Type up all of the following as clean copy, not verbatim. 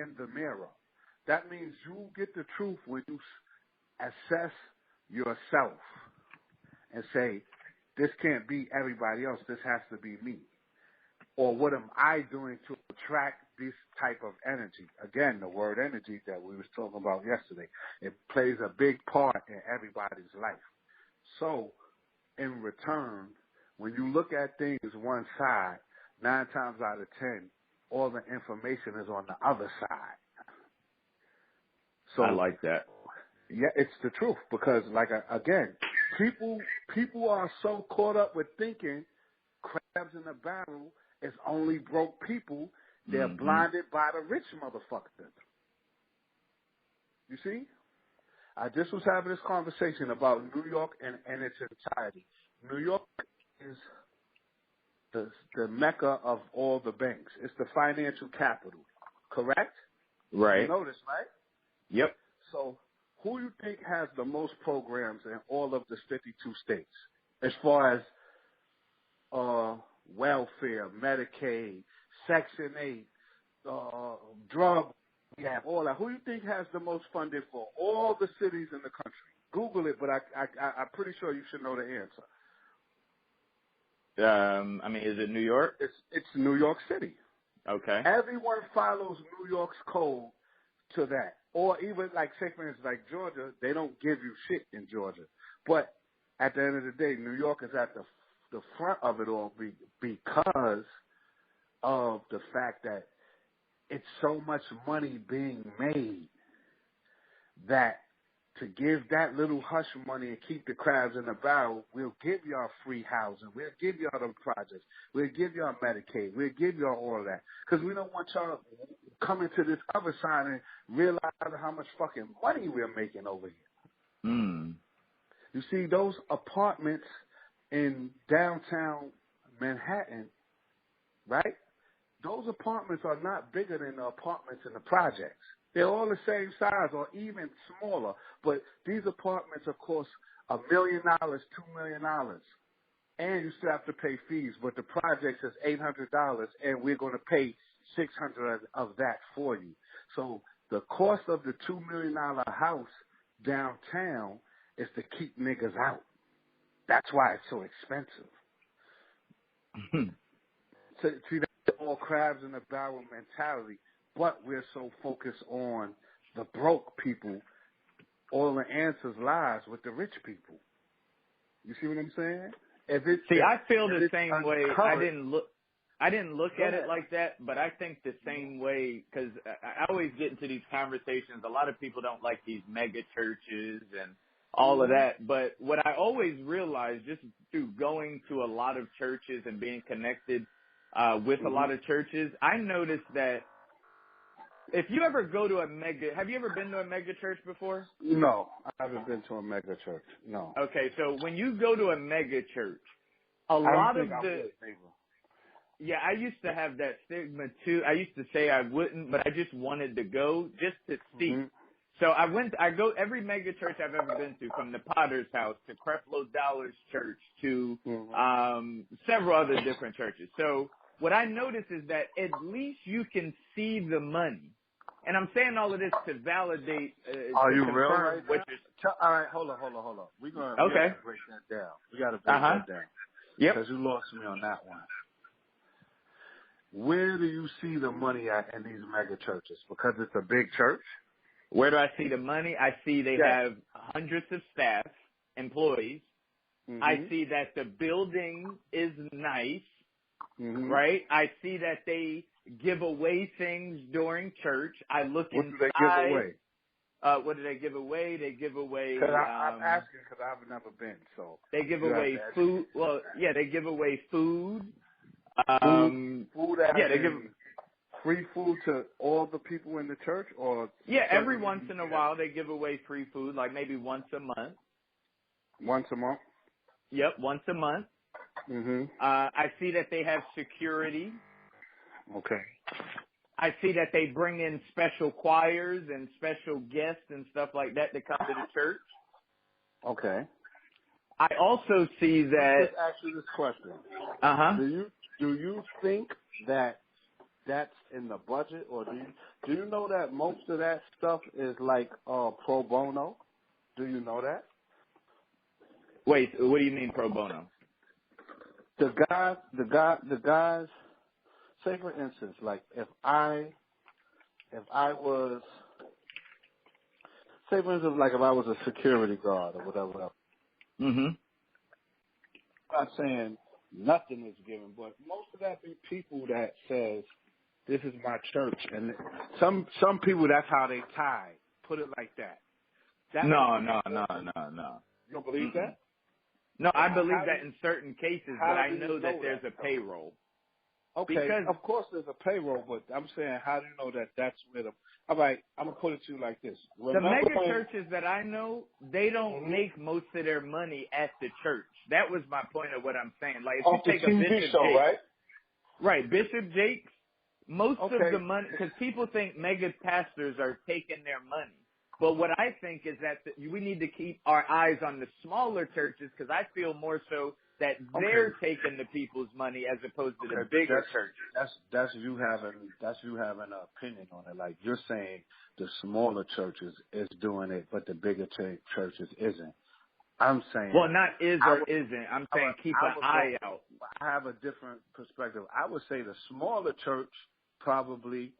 in the mirror. That means you get the truth when you assess yourself and say, this can't be everybody else. This has to be me. Or what am I doing to attract this type of energy? Again, the word energy that we was talking about yesterday. It plays a big part in everybody's life. So, in return, when you look at things one side, 9 times out of 10, all the information is on the other side. So I like that. Yeah, it's the truth because, like, again, people are so caught up with thinking crabs in a barrel is only broke people. They're blinded by the rich motherfuckers. You see? I just was having this conversation about New York and its entirety. New York is the mecca of all the banks. It's the financial capital, correct? Right. You know this, right? Yep. So who you think has the most programs in all of the 52 states as far as welfare, Medicaid, Section 8, drug, all that? Who you think has the most funding for all the cities in the country? Google it, but I'm pretty sure you should know the answer. I mean, is it New York? It's New York City. Okay. Everyone follows New York's code to that. Or even, like, say, for instance, like Georgia, they don't give you shit in Georgia. But at the end of the day, New York is at the front of it all because of the fact that it's so much money being made that to give that little hush money and keep the crabs in the barrel, we'll give y'all free housing. We'll give y'all them projects. We'll give y'all Medicaid. We'll give y'all all of that. Because we don't want y'all coming to this other side and realize how much fucking money we're making over here. You see, those apartments in downtown Manhattan, right? Those apartments are not bigger than the apartments in the projects. They're all the same size or even smaller. But these apartments, of course, $1 million, $2 million. And you still have to pay fees. But the project is $800, and we're going to pay $600 of that for you. So the cost of the $2 million house downtown is to keep niggas out. That's why it's so expensive. So, see, that's all crabs in the barrel mentality. But we're so focused on the broke people, all the answers lies with the rich people. You see what I'm saying? I feel the same way. I didn't look at it like that, but I think the same way because I always get into these conversations. A lot of people don't like these mega churches and all of that. But what I always realized just through going to a lot of churches and being connected with a lot of churches, I noticed that if you ever go to have you ever been to a mega church before? No, I haven't been to a mega church. No. Okay, so when you go to a mega church, a lot of yeah, I used to have that stigma too. I used to say I wouldn't, but I just wanted to go just to see. So I go every mega church I've ever been to, from the Potter's House to Creflo Dollar's church to several other different churches. So what I notice is that at least you can see the money. And I'm saying all of this to validate, Are to you confirm real right what now? you're... All right, hold on. We gotta break that down. We got to break that down. Yep. Because you lost me on that one. Where do you see the money at in these mega churches? Because it's a big church? Where do I see the money? I see they have hundreds of staff, employees. I see that the building is nice, right? I see that they give away things during church. I look inside. What do they give away? What do they give away? They give away. I'm asking because I've never been. So they give away food. Well, yeah, they give away food. Food. They give free food to all the people in the church, or every once in a while they give away free food, like maybe once a month. Once a month. Yep, once a month. I see that they have security. Okay. I see that they bring in special choirs and special guests and stuff like that come to the church. Okay. I also see that. Let's ask you this question. Do you think that that's in the budget, or do you know that most of that stuff is like pro bono? Do you know that? Wait, what do you mean pro bono? The guys. Say for instance, like if I was, say for instance, like if I was a security guard or whatever. Mhm. I'm not saying nothing is given, but most of that be people that says, this is my church. And some people, that's how they tie. Put it like that. No. You don't believe that? No, I believe that in certain cases, but I know that there's a payroll. Okay, because, of course there's a payroll, but I'm saying, how do you know that that's where the... All right, I'm going to put it to you like this. The mega churches that I know, they don't make most of their money at the church. That was my point of what I'm saying. Like, if you take a Bishop show, Jakes, right? Right, Bishop Jakes, most of the money, because people think mega pastors are taking their money. But what I think is that we need to keep our eyes on the smaller churches, because I feel more so that they're taking the people's money as opposed to the bigger churches. That's you having an opinion on it. Like, you're saying the smaller churches is doing it, but the bigger churches isn't. I'm saying, well, not is or isn't. I'm saying keep an eye out. I have a different perspective. I would say the smaller church probably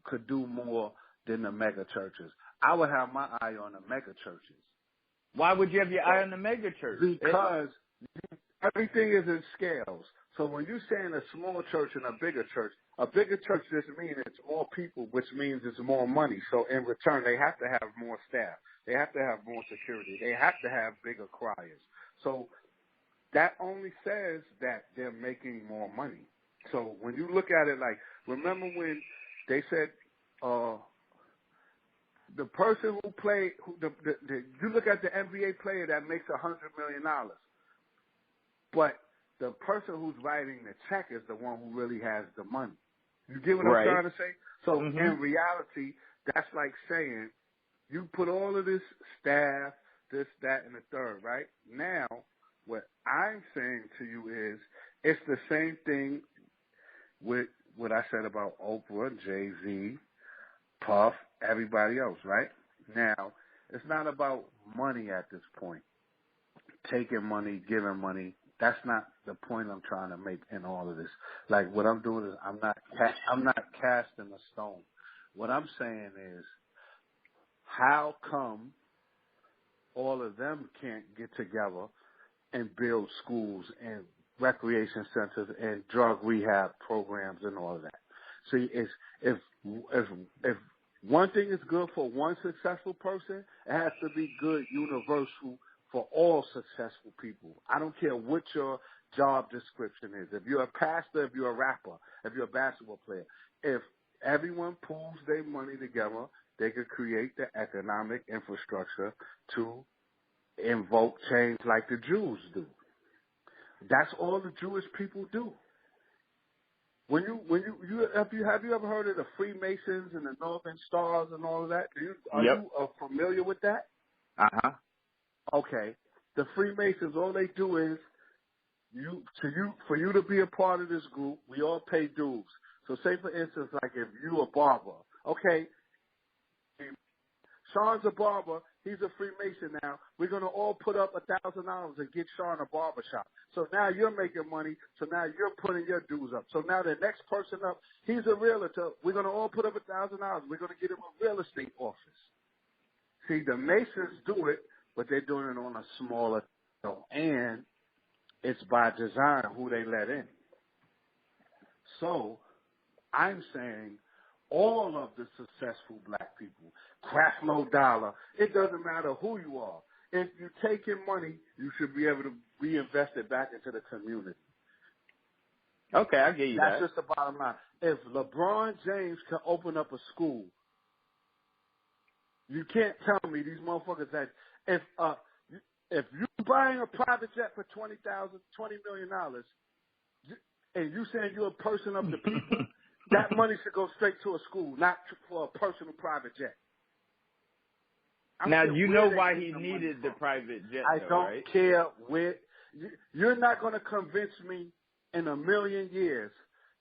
could do more than the mega churches. I would have my eye on the mega churches. Why would you have your eye on the mega church? Because everything is in scales. So when you're saying a small church and a bigger church just means it's more people, which means it's more money. So in return, they have to have more staff. They have to have more security. They have to have bigger choirs. So that only says that they're making more money. So when you look at it, like, remember when they said the person who played, you look at the NBA player that makes $100 million, but the person who's writing the check is the one who really has the money. You get what I'm trying to say? So in reality, that's like saying you put all of this staff, this, that, and the third, right? Now, what I'm saying to you is it's the same thing with what I said about Oprah, Jay-Z, Puff, everybody else, right? Now, it's not about money at this point. Taking money, giving money, that's not the point I'm trying to make in all of this. Like, what I'm doing is I'm not casting a stone. What I'm saying is, how come all of them can't get together and build schools and recreation centers and drug rehab programs and all of that? See, if one thing is good for one successful person, it has to be good universal for all successful people. I don't care what your job description is. If you're a pastor, if you're a rapper, if you're a basketball player, if everyone pools their money together, they could create the economic infrastructure to invoke change like the Jews do. That's all the Jewish people do. Have you ever heard of the Freemasons and the Northern Stars and all of that? Are you familiar with that? Uh-huh. Okay. The Freemasons, all they do is for you to be a part of this group, we all pay dues. So say for instance, like if you a barber, okay, Sean's a barber, he's a Freemason now. We're gonna all put up $1,000 and get Sean a barber shop. So now you're making money, so now you're putting your dues up. So now the next person up, he's a realtor. We're gonna all put up $1,000. We're gonna get him a real estate office. See, the Masons do it, but they're doing it on a smaller scale, and it's by design who they let in. So I'm saying all of the successful black people, Creflo Dollar, it doesn't matter who you are. If you take in money, you should be able to reinvest it back into the community. Okay, I get you that. That's just the bottom line. If LeBron James can open up a school, you can't tell me these motherfuckers that if you're buying a private jet for $20 million, and you saying you're a person of the people, that money should go straight to a school, not for a personal private jet. Now, you know why he needed the private jet, I don't care where. You're not going to convince me in a million years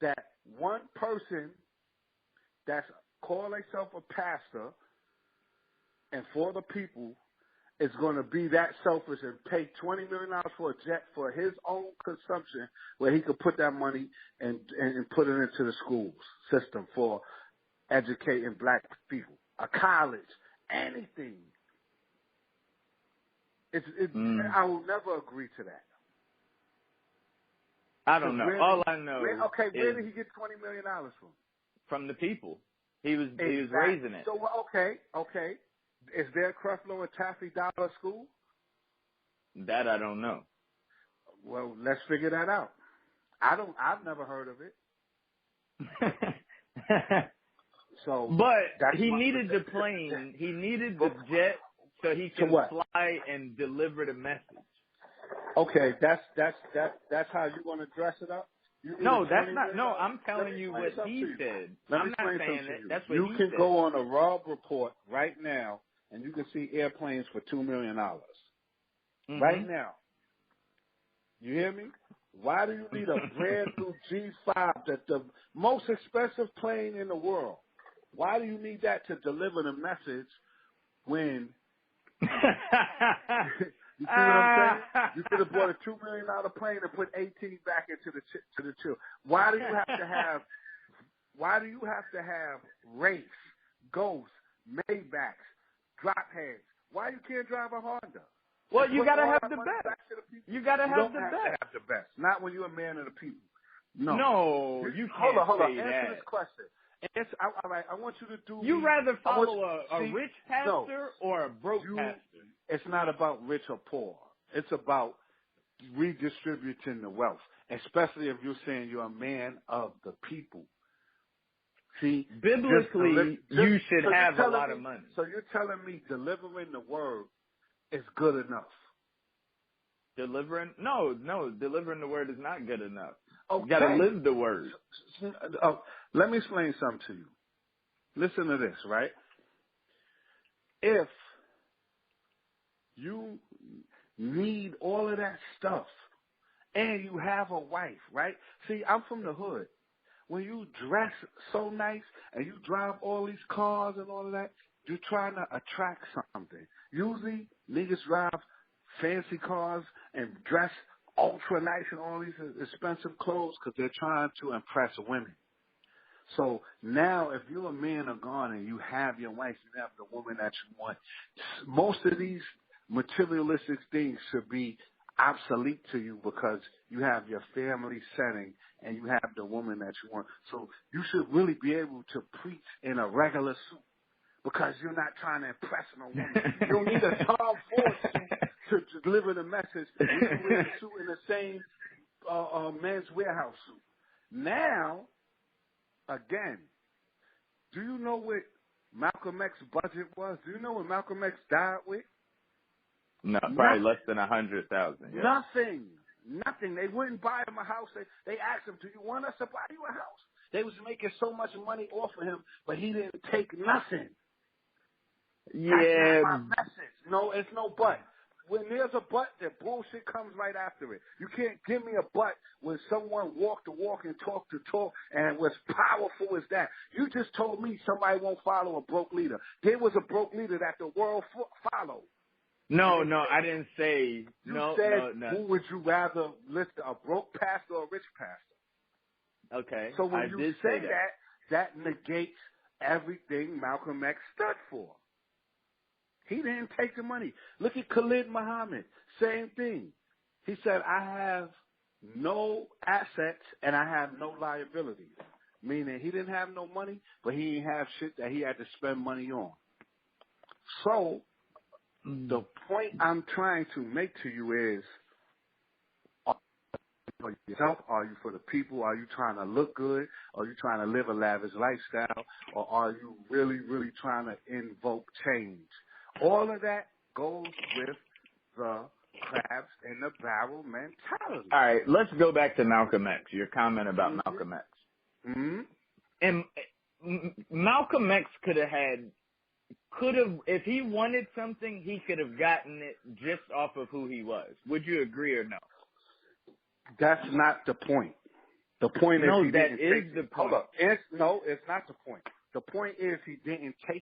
that one person that's call themselves a pastor and for the people is going to be that selfish and pay $20 million for a jet for his own consumption where he could put that money and put it into the schools system for educating black people, a college, anything. I will never agree to that. I don't know. All I know where did he get $20 million from? From the people. He was raising it. So, okay. Is there a Creflo and Taffy Dollar School? That I don't know. Well, let's figure that out. I've never heard of it. So, but he needed the plane. He needed the jet so he can fly and deliver the message. Okay, that's how you want to dress it up? No, that's not. No, I'm telling you what he said. I'm not saying that. That's what he said. You can go on a Rob report right now, and you can see airplanes for $2 million. Mm-hmm. Right now. You hear me? Why do you need a brand new G5, that's the most expensive plane in the world? Why do you need that to deliver the message when... You see what I'm saying? You could have bought a $2 million plane and put 18 back into the chill. Why do you have to have Wraiths, Ghosts, Maybachs, Dropheads? Why you can't drive a Honda? Well, you gotta have the best. You gotta have the best. You have the best. Not when you're a man of the people. No. No, you can't hold on. say Answer this question. All right, I want you to do. You rather follow a rich pastor or a broke pastor? It's not about rich or poor. It's about redistributing the wealth, especially if you're saying you're a man of the people. See, biblically, you should have a lot of money. So you're telling me delivering the word is good enough? Delivering the word is not good enough. Okay. You got to live the word. Let me explain something to you. Listen to this, right? If you need all of that stuff and you have a wife, right? See, I'm from the hood. When you dress so nice and you drive all these cars and all of that, you're trying to attract something. Usually, niggas drive fancy cars and dress ultra nice and all these expensive clothes because they're trying to impress women. So now if you're a man of God and you have your wife, you have the woman that you want, most of these materialistic things should be obsolete to you because you have your family setting and you have the woman that you want. So you should really be able to preach in a regular suit because you're not trying to impress no woman. You don't need a Tom Ford suit to deliver the message. You can wear a suit in the same Men's Warehouse suit. Now, again, do you know what Malcolm X's budget was? Do you know what Malcolm X died with? No, probably less than 100,000. Yeah. Nothing. They wouldn't buy him a house. They asked him, "Do you want us to buy you a house?" They was making so much money off of him, but he didn't take nothing. Yeah. That's not my message. No, it's no but. When there's a but, the bullshit comes right after it. You can't give me a but when someone walked the walk and talked the talk and was powerful as that. You just told me somebody won't follow a broke leader. There was a broke leader that the world followed. No, I didn't say. You said, who would you rather listen to, a broke pastor or a rich pastor? Okay. So when you say that negates everything Malcolm X stood for. He didn't take the money. Look at Khalid Muhammad. Same thing. He said, I have no assets and I have no liabilities. Meaning he didn't have no money, but he didn't have shit that he had to spend money on. So the point I'm trying to make to you is, are you for yourself? Are you for the people? Are you trying to look good? Are you trying to live a lavish lifestyle? Or are you really, really trying to invoke change? All of that goes with the crabs in the barrel mentality. All right, let's go back to Malcolm X, your comment about Malcolm X. Mm-hmm. And Malcolm X could have, if he wanted something, he could have gotten it just off of who he was. Would you agree or no? That's not the point. The point is no, he that didn't is take the it. point. Hold up. No, it's not the point. The point is he didn't take